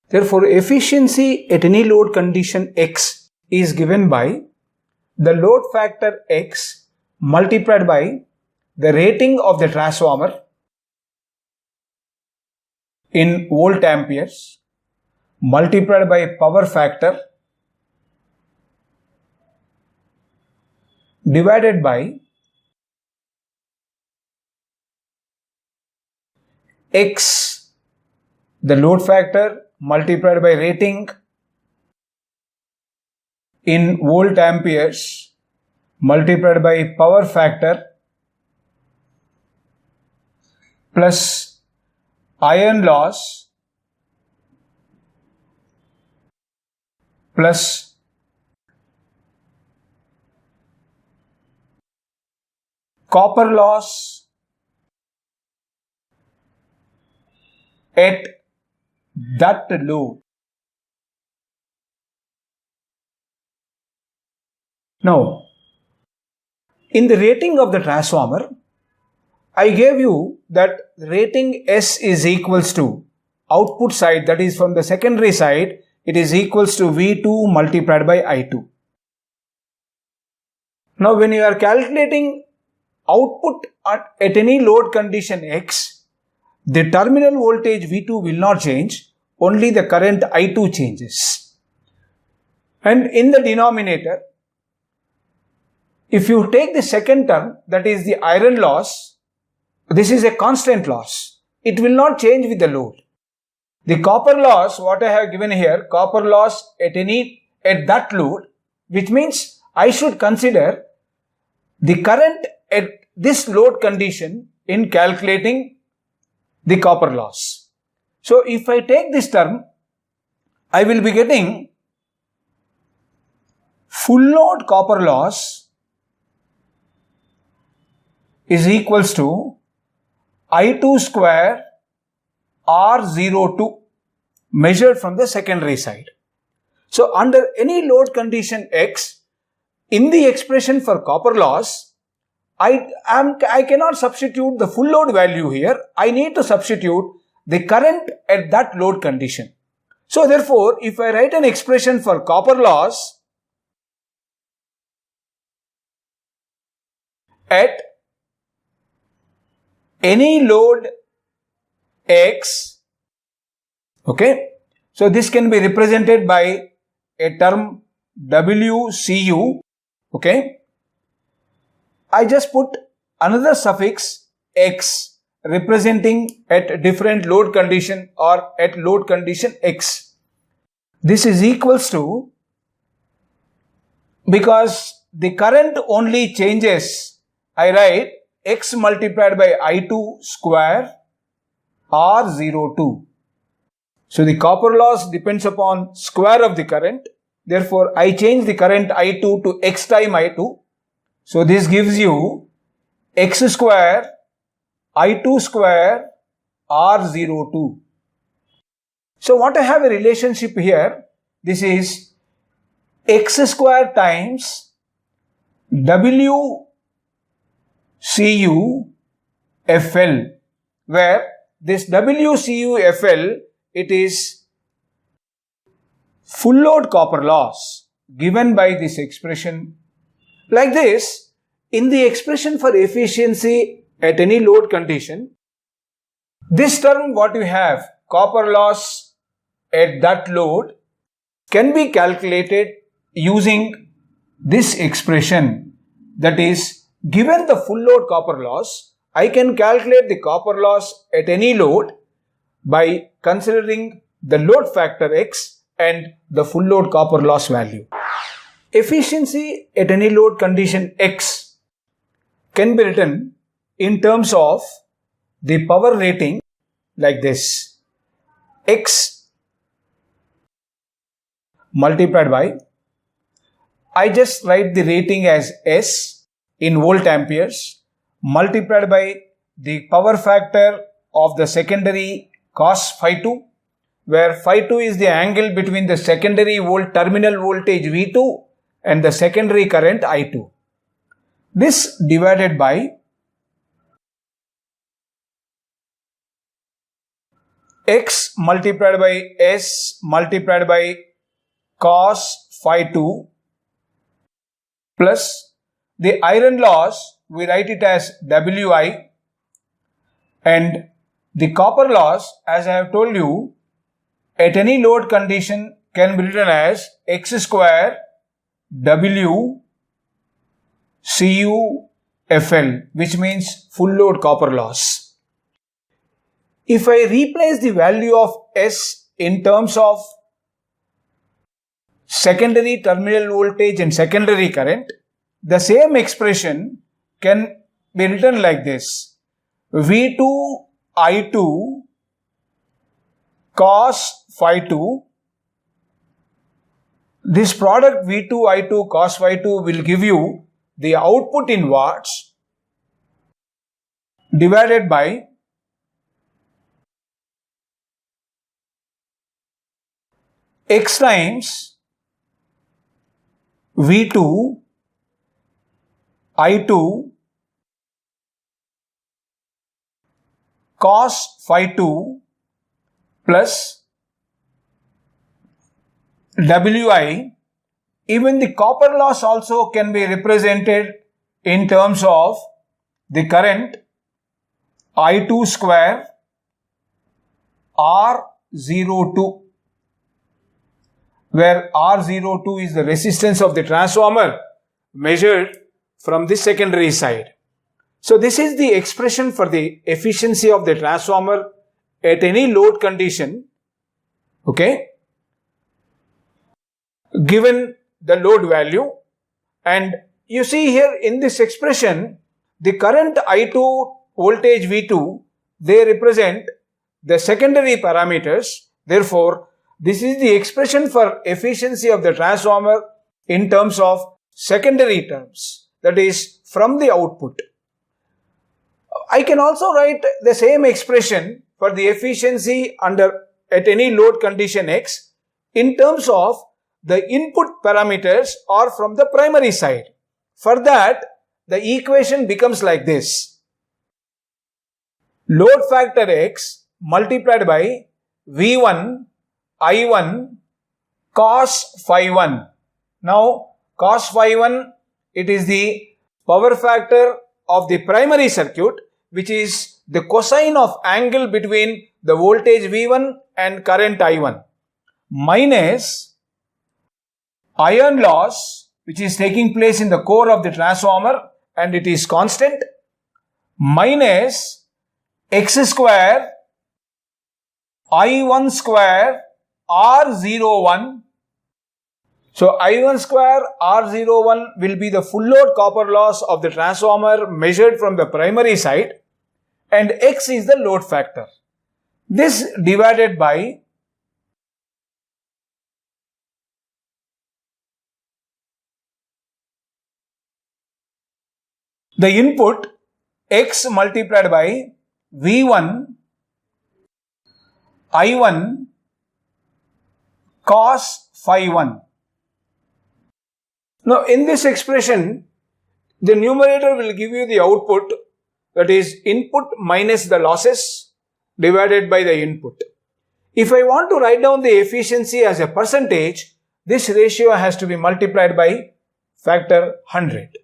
Therefore, efficiency at any load condition X is given by the load factor X multiplied by the rating of the transformer in volt amperes multiplied by power factor divided by X, the load factor multiplied by rating in volt amperes multiplied by power factor plus iron loss plus copper loss at that load. Now, in the rating of the transformer, I gave you that rating S is equals to output side, that is from the secondary side, it is equals to V2 multiplied by I2. Now, when you are calculating output at any load condition X, the terminal voltage V2 will not change, only the current I2 changes. And in the denominator, if you take the second term, that is the iron loss, this is a constant loss. It will not change with the load. The copper loss, what I have given here, copper loss at that load, which means I should consider the current at this load condition in calculating the copper loss. So if I take this term, I will be getting full load copper loss is equals to I2 square R02 measured from the secondary side. So under any load condition X, in the expression for copper loss, I cannot substitute the full load value here. I need to substitute the current at that load condition. So therefore, if I write an expression for copper loss at any load X, okay, so this can be represented by a term WCU, okay. I just put another suffix X representing at different load condition or at load condition X. This is equals to, because the current only changes, I write X multiplied by I2 square R02. So the copper loss depends upon square of the current. Therefore, I change the current I2 to X time I2. So this gives you X square I2 square R02. So what I have a relationship here, this is X square times WCU FL, where this WCU FL, it is full load copper loss given by this expression. Like this, in the expression for efficiency at any load condition, this term what you have, copper loss at that load, can be calculated using this expression. That is, given the full load copper loss, I can calculate the copper loss at any load by considering the load factor X and the full load copper loss value. Efficiency at any load condition X can be written in terms of the power rating like this. X multiplied by, I just write the rating as S in volt amperes multiplied by the power factor of the secondary cos phi 2, where phi 2 is the angle between the secondary terminal voltage V2 and the secondary current I2. This divided by x multiplied by s multiplied by cos phi 2 plus the iron loss, we write it as Wi, and the copper loss, as I have told you, at any load condition can be written as x square W Cu Fl, which means full load copper loss. If I replace the value of S in terms of secondary terminal voltage and secondary current, the same expression can be written like this: V2 I2 cos phi 2. This product V2 I2 cos phi 2 will give you the output in watts divided by x times V2 I2 cos phi 2 plus Wi. Even the copper loss also can be represented in terms of the current I2 square R02, where R02 is the resistance of the transformer measured from the secondary side. So this is the expression for the efficiency of the transformer at any load condition, okay, given the load value. And you see here in this expression, the current I2, voltage V2, they represent the secondary parameters. Therefore, this is the expression for efficiency of the transformer in terms of secondary terms, that is from the output. I can also write the same expression for the efficiency at any load condition X in terms of the input parameters or from the primary side. For that, the equation becomes like this: load factor X multiplied by V1 I1 cos phi 1. Now, cos phi 1, it is the power factor of the primary circuit, which is the cosine of angle between the voltage V1 and current I1, minus iron loss, which is taking place in the core of the transformer and it is constant, minus x square I1 square R01. So I1 square R01 will be the full load copper loss of the transformer measured from the primary side, and X is the load factor. This divided by the input X multiplied by V1 I1 cos phi 1. Now, in this expression, the numerator will give you the output, that is input minus the losses divided by the input. If I want to write down the efficiency as a percentage, this ratio has to be multiplied by factor 100.